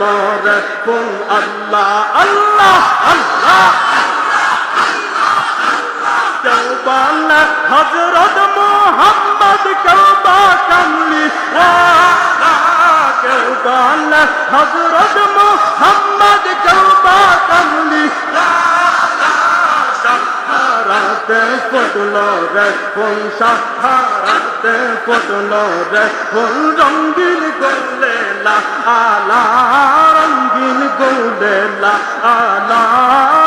ফুটলো রে ফুল আল্লাহ আল্লাহ আল্লাহ কেউ বলে হযরত মুহাম্মদ কাবা কামলি কেউ বলে হযরত মুহাম্মদ কাবা কামলি সাহারাতে ফুটলো রে ফুল সাহারাতে ফুটলো রে ফুল রঙিন গোলে লা আলা রঙিন গোলে লা আলা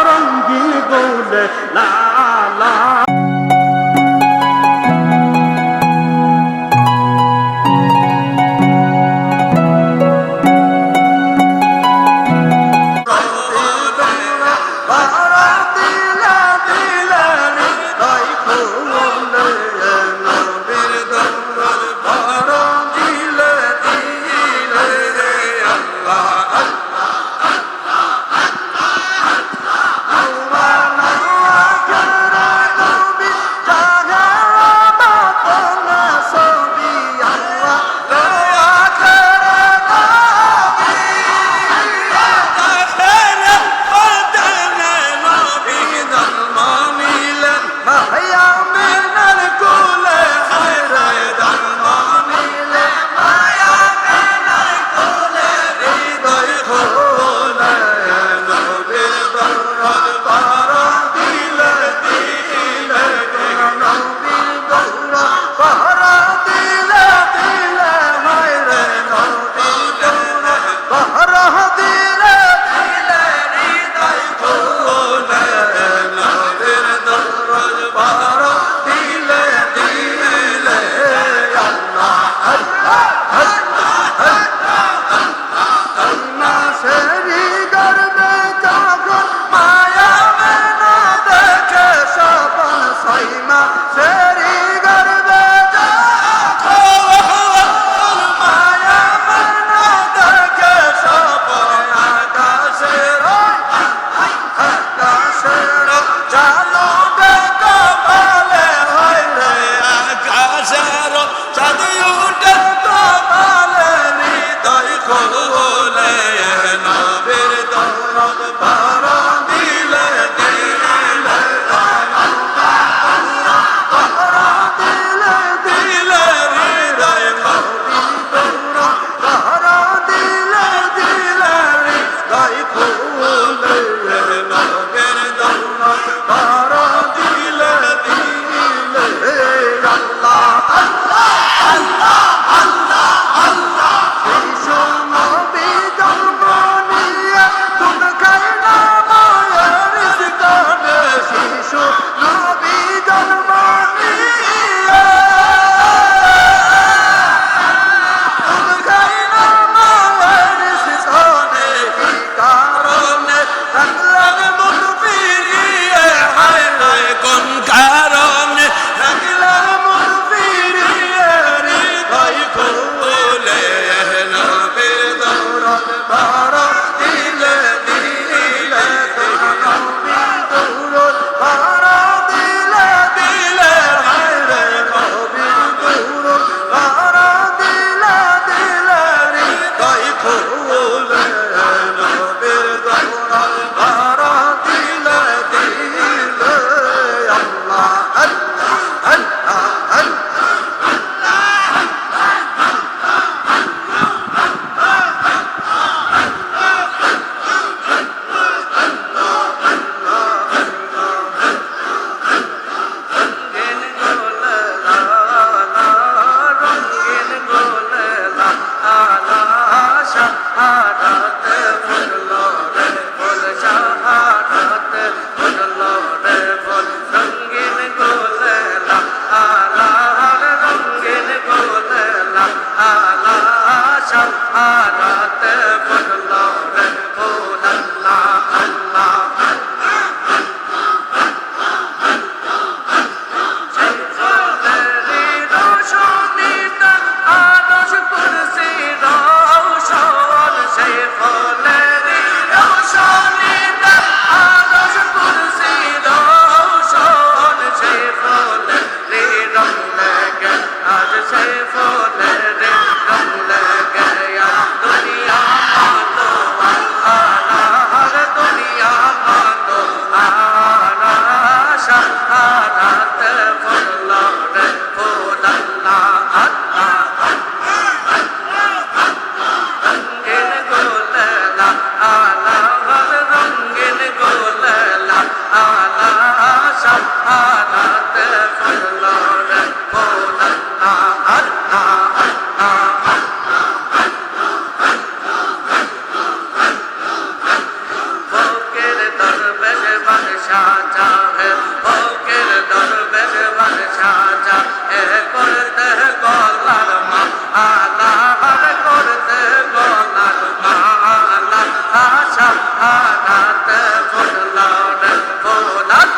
রঙিন গোলে লা আলা साजा है ओ किरदार बेजबान साजा है करते गोलार माला हर करते गोलार माला आशा आरात फुलार फुलार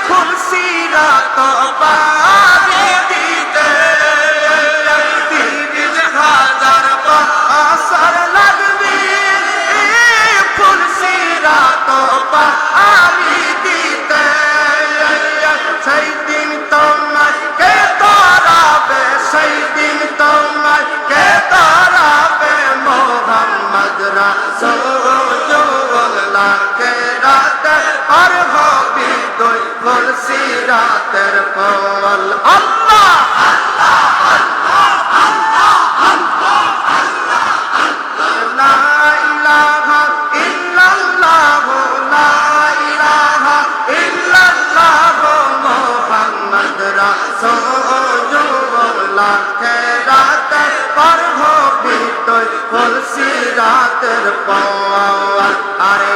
Kursi পার হবি তুই ফুলসিরাতের পল আল্লাহ লা ইলাহা ইল্লাল্লাহ লা ইলাহা ইল্লাল্লাহ মুহাম্মদ রাসূলুল্লাহ খেরাতে পার হবি তুই ফুলসিরাতের পল আরে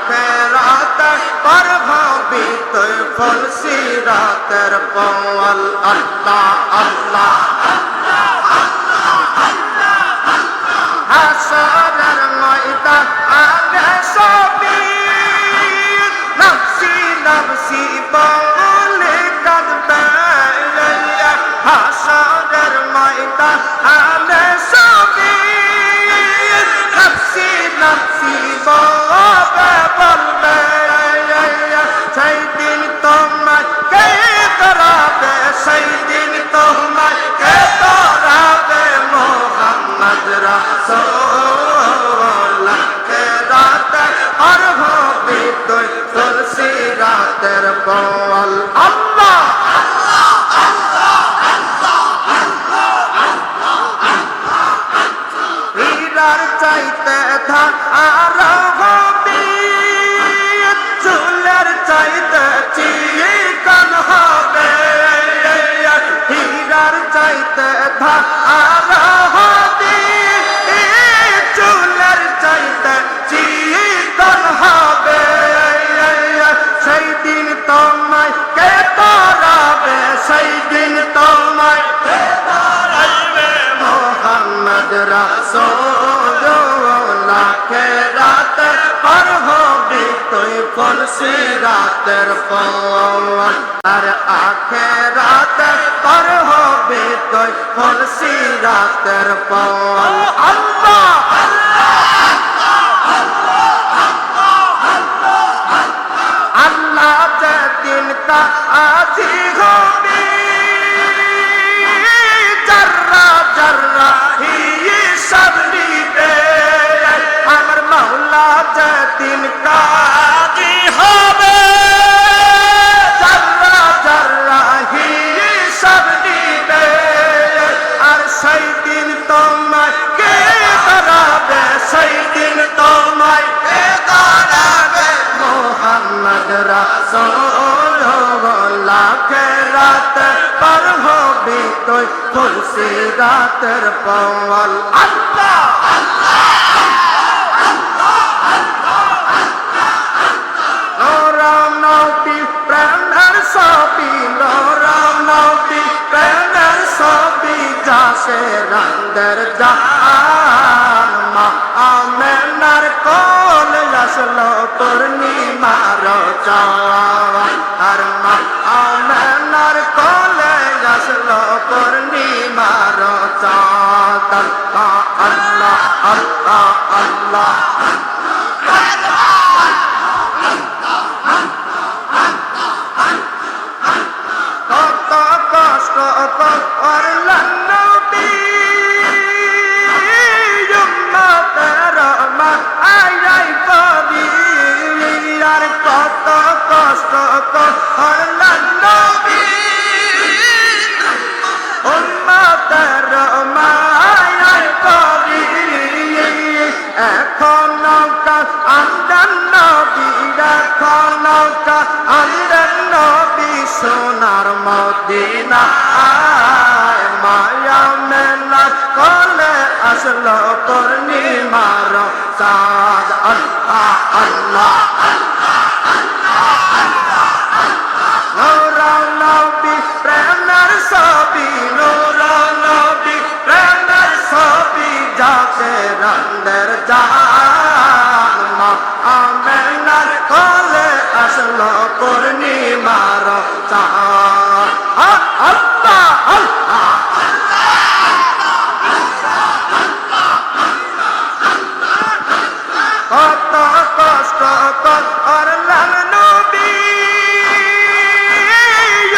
খেরাতে পার হবি তুই ফুলসিরাতের পল আল্লাহ আল্লাহ হাসরের ময়দান আগে সবই নফসি নফসি বলে কাঁদবে হাসরের ময়দান আগে সবই নফসি নফসি বলবে সেই দিন তোমায় কে ধরাবে সেই দিন তোমায় কে ধরাবে মোহাম্মদ রাসূলুল্লাহ খেরাতে আর হবে তুই ফুলসিরাতের পল আল্লাহ হীরার চাইতে ধার হবে চুলের চাইতে চিকন হবে হীরার চাইতে ধার হবে চুলের চাইতে চিকন হবে সেই দিন তোমায় কে ধরাবে সেই দিন তোমায় কে ধরাবে মোহাম্মদ রাসূলুল্লাহ খেরাতে পার হবি তুই ফুলসিরাতের পল আর আখিরাতে পার হবি তুই ফুলসিরাতের পল আল্লাহ আল্লাহ যেদিন কাজী হবে জাররা জাররা হিসাব নিবে আমার মাওলা যেদিন কাজী হবে জাররা জাররা হিসাব নিবে আর সেই দিন তোমায় কে ধরাবে সেই দিন তোমায় কে ধরাবে মোহাম্মদ রাসূলুল্লাহ খেরাতে পার হবি তুই ফুলসিরাতের পল আল্লাহ নূর নবী প্রেমের ছবি নূর নবী প্রেমের ছবি যাসে রঙ্গের জান মা আমেনার কোল আসলো পূর্ণিমার চাঁদ আর মা আমেনার কোলে আসলো পূর্ণিমার চাঁদ আল্লাহ আল্লাহ আল্লাহ কত কষ্ট করলেন নবী উম্মতের মায়ায় পড়ি আর কত কষ্ট করলেন নবী উম্মতের মায়ায় পড়ি এখন আমদান নবী এখন আমদান নবী সোনার মদিনা মায়া মেলা কলে আসলো পূর্ণিমার চাঁদ আল্লাহ আল্লাহ নূর নবী প্রেমের ছবি নূর নবী প্রেমের ছবি যাকে রঙ্গের জান মা আমেনার কোলে আসলো পূর্ণিমার চাঁদ আল্লাহ আল্লাহ কত কষ্ট করলেন নবী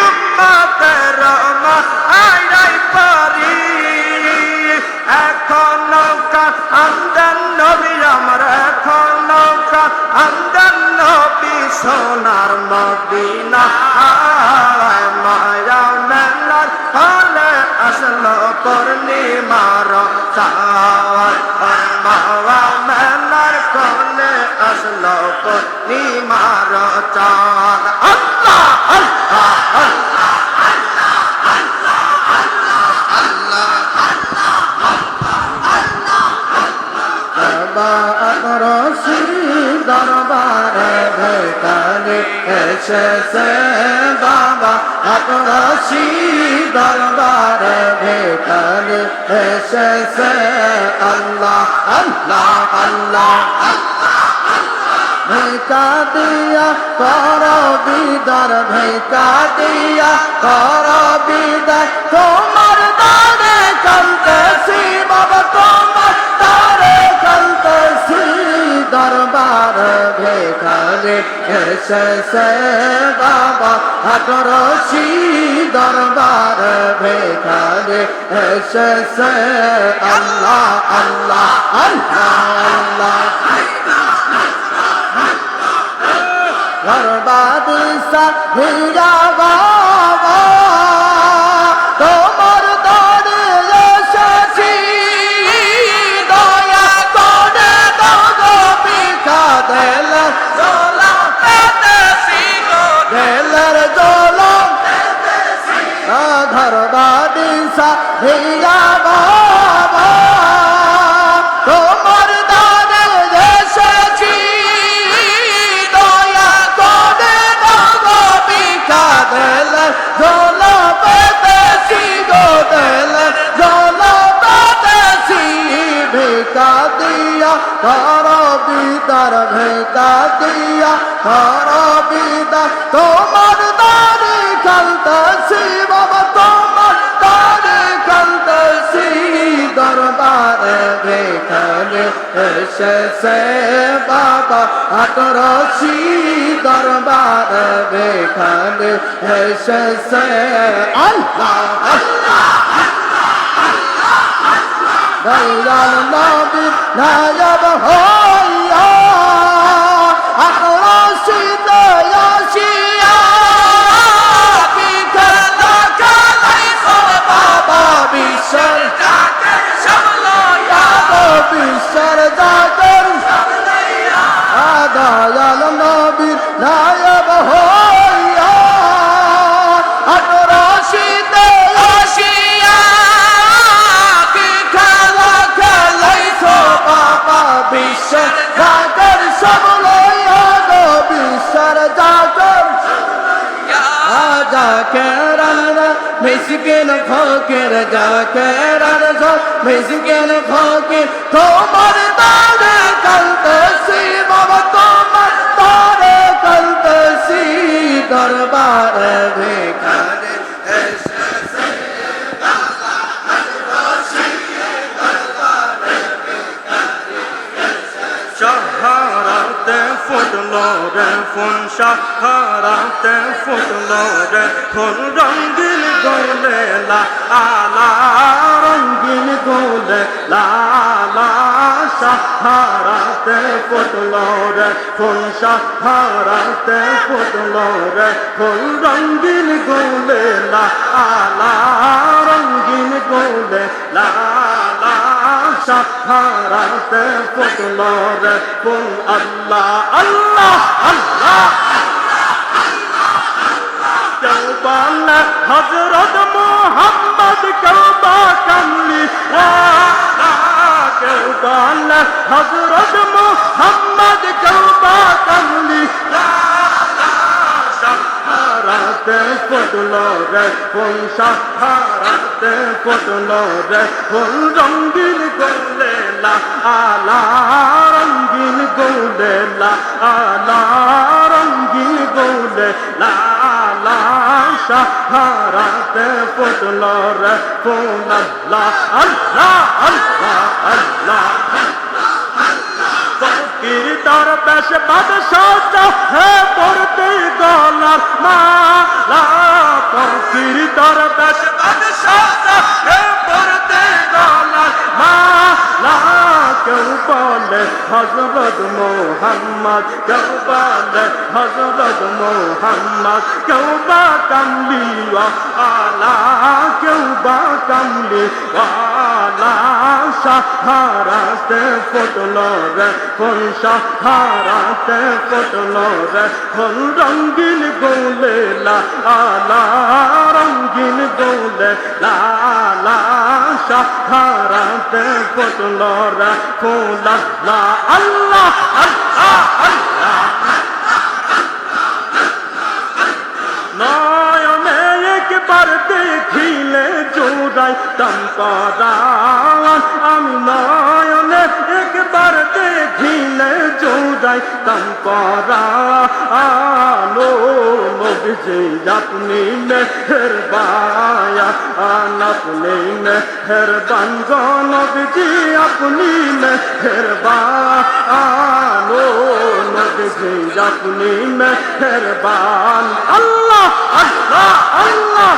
উম্মতের মায়ায় পড়ি এখন আমদান নবী আমার এখন আমজাদ নবী সোনার মদিনা মায়া মেলার হলে আসলো পূর্ণিমার চাঁদ মায়া মেলার হলে আসলো পূর্ণিমার চাঁদ আল্লাহ আল্লাহ আল্লাহ রশি দরবারে ভেতরে এসেছে বাবা রশি দরবারে ভেতরে এসেছে আল্লাহ আল্লাহ আল্লাহ ভিকা দিয়া কর বিদার ভিকা দিয়া কর বিদার তোমার দানে কালতেছি বাবা তোমার দানে কালতেছি দরবার ভেখানে এসেছে বাবা রশি দরবার ভেখানে এসেছে আল্লাহ আল্লাহ আল্লাহ আল্লাহ বরবাদিসা হীরা বাবা তোমার দরে এসেছি দয়া করে দাও গো ভিক্ষা দেলার জোলা পেতেছি গো দেলার জোলা ধরবাদিসা হীরা বাবা তোমার দরে এসেছি ঝোলা পেতেছি গো দেলার ঝোলা পেতেছি ভিকা দিয়া কর বিদার ভিকা দিয়া কর বিদার তোমার দাড়ি খালতেছি বাবা তোমার দাড়ি খালতেছি দরবারে ভেখানে এসেছে বাবা রশি দরবারে ভেখানে এসেছে আল্লাহ আল্লাহ দয়াল নবী নায়ব হইয়া রশি দয়াশিয়া বিখলা কালাই সব বাবা বিশ্বর জাকের সবলয়া বিশ্বর জাকের সবলয়া দয়াল নবী নায়ব হইয়া রশি দয়াশিয়া বিখলা কালাই সব বাবা বিশ্বর জাকের সবলয়া বিশ্বর জাকের জাকের মিসকিন ফকির জাকের মিসকিন ফকির তোমার দারে কালতেছি বাবা তোমার দারে কালতেছি দরবারে ভেখানে এসেছে শাহারাতে ফুটলো রে ফুল শাহারাতে ফুটলো রে ফুল রঙিন গোলে লালা রঙিন গোলে লালা শাহারাতে ফুটলো রে ফুল শাহারাতে ফুটলো রে ফুল রঙিন গোলে লালা রঙিন গোলে লালা শাহারাতে ফুটলো রে ফুল আল্লাহ আল্লাহ আল্লাহ কেউবালা হযরত মুহাম্মদ কেউবা কামলি কেউবালা হযরত মুহাম্মদ কেউবা কামলি শাহারাতে ফুটলো রে ফুল শাহারাতে ফুটলো রে ফুল রঙিন গোলে লালা রঙিন গোলে লালা রঙিন গোলে লালা শাহারাতে ফুটলো রে ফুল আল্লাহ আল্লাহ আল্লাহ আল্লাহ ফকির দরবেশ বাদশাহ হে পড়তে গলার মালা ফকির দরবেশ বাদশাহ হে পড়তে গলার মালা কেউ বলে বলে হযরত মুহাম্মদ, কেউ বলে হযরত মুহাম্মদ, কেউ বা কামলিওয়ালা, কেউ বা কামলিওয়ালা। সাহারাতে ফুটলো রে ফুল, সাহারাতে ফুটলো রে ফুল, রঙিন গোলে লালা, রঙিন গোলে লালা। সাহারাতে ফুটলো রে ফুল, আল্লাহ আল্লাহ আল্লাহ আল্লাহ। নয়নে একবার দেখিলে জোড়াই তম্পরান, আমি নয়নে একবার দেখিলে জোড়াই তম্পরান। নবীজি আপনি মেহেরবান, আপনি মেহেরবান গো নবীজি, আপনি মেহেরবান। নবীজি আপনি মেহেরবান। আল্লাহ আল্লাহ আল্লাহ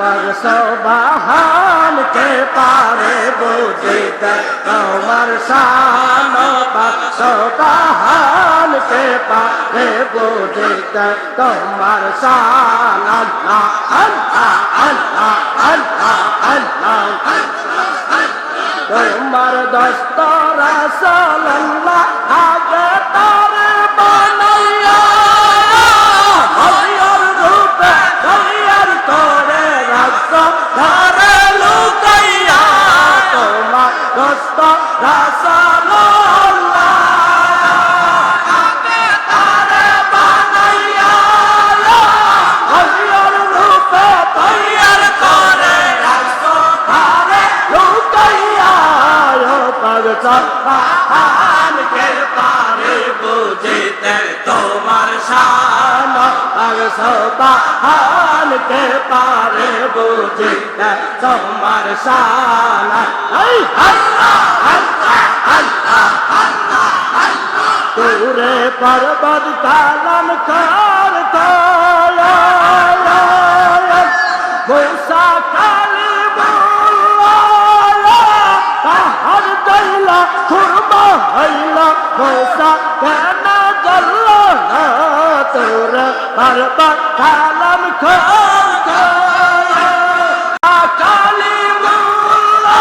पर सोबाहान के पारे बुझित कमर शान, पर सोबाहान के पारे बुझित कमर शान। अल्लाह अल्लाह अल्लाह अल्लाह अल्लाह। तुम्हार दस्तूर सल्लल्लाह आगे तारे बनैया, हरियर रूप हरियर तोरे रस धारे लुकैया। तुम्हार दस्तूर सल्लल्लाह आगे तारे बनैया, हरियर रूप हरियर तोरे रस धारे लुकैया। पगचान के पारे बुझिते तुम्हार शान, पगचान के पारे बुझिते तुम्हार शान। तूरे पर्वत कालम कार थाया, मूसा मूसा कहना जल्ला तोर पर्वत कालम खोल काली मुल्ला,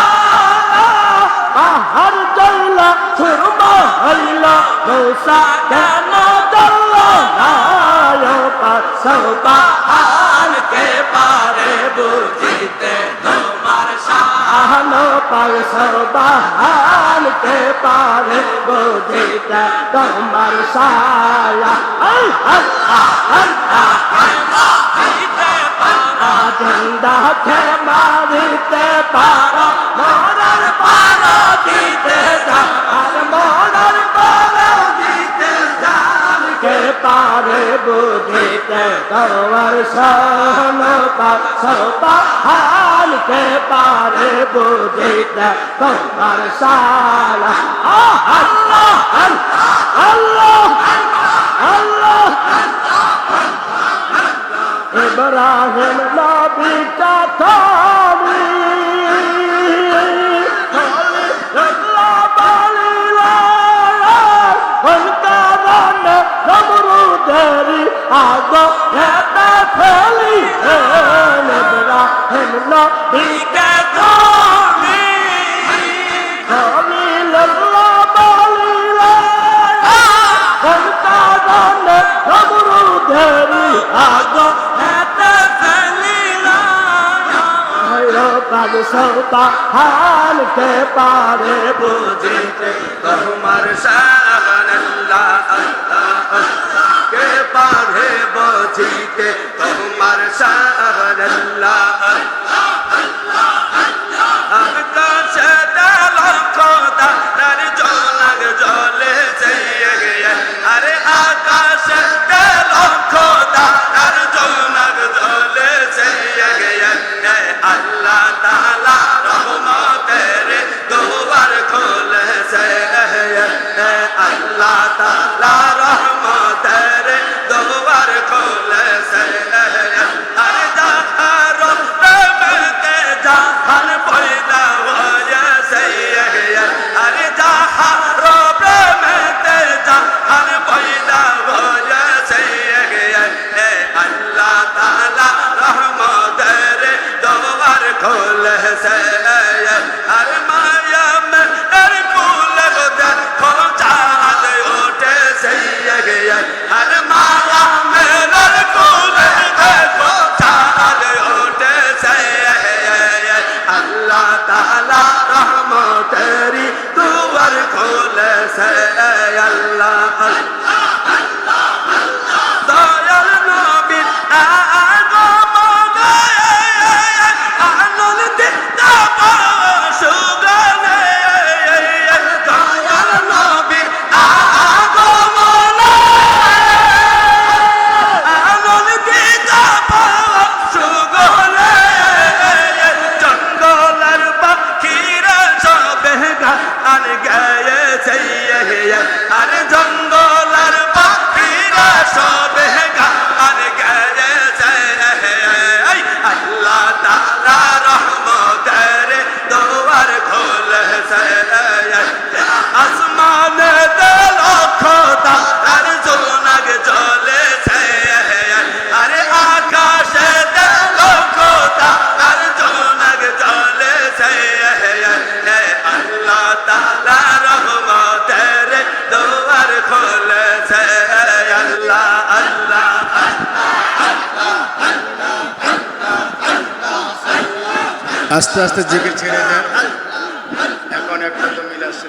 बाहर जल्ला सुरमा हल्ला। मूसा कहना जल्ला पर सोबाहान के पारे बुझिते तुम्हार शान, पर सोबाहान के पारे बुझिते तुम्हार शान। जिंदा के मारिते पारा, मोरर पारा दीते जान, मोरर पारा दीते जान के पारे बुझिते तुम्हार शान, पर सोबाहान के पारे बुझिते तुम्हार शान। अल्लाह अल्लाह अल्लाह। इब्राहिम नबी का थामी, उनका रन नमरूदेरी आगो रहता फैली। इब्राहिम नबी के थामी, उनका रन नमरूदेरी आगो सोबाहान के पारे बुझिते तुम्हार शान। अल्लाह अल्लाह के पारे बुझिते तुम्हार शान। अल्लाह आकाश डाला खोदा नर जोलग जोले चाहिए गया, अरे आकाश डाला खोदा नर जोलग जोले चाहिए गया। अल्लाह ताला रहमत तेरे द्वार खोले से, अल्लाह ताला रहमत तेरे द्वार खोले से। আস্তে আস্তে জিকির ছেড়ে দেন। এখন একটা তো মিলাদ শরীফ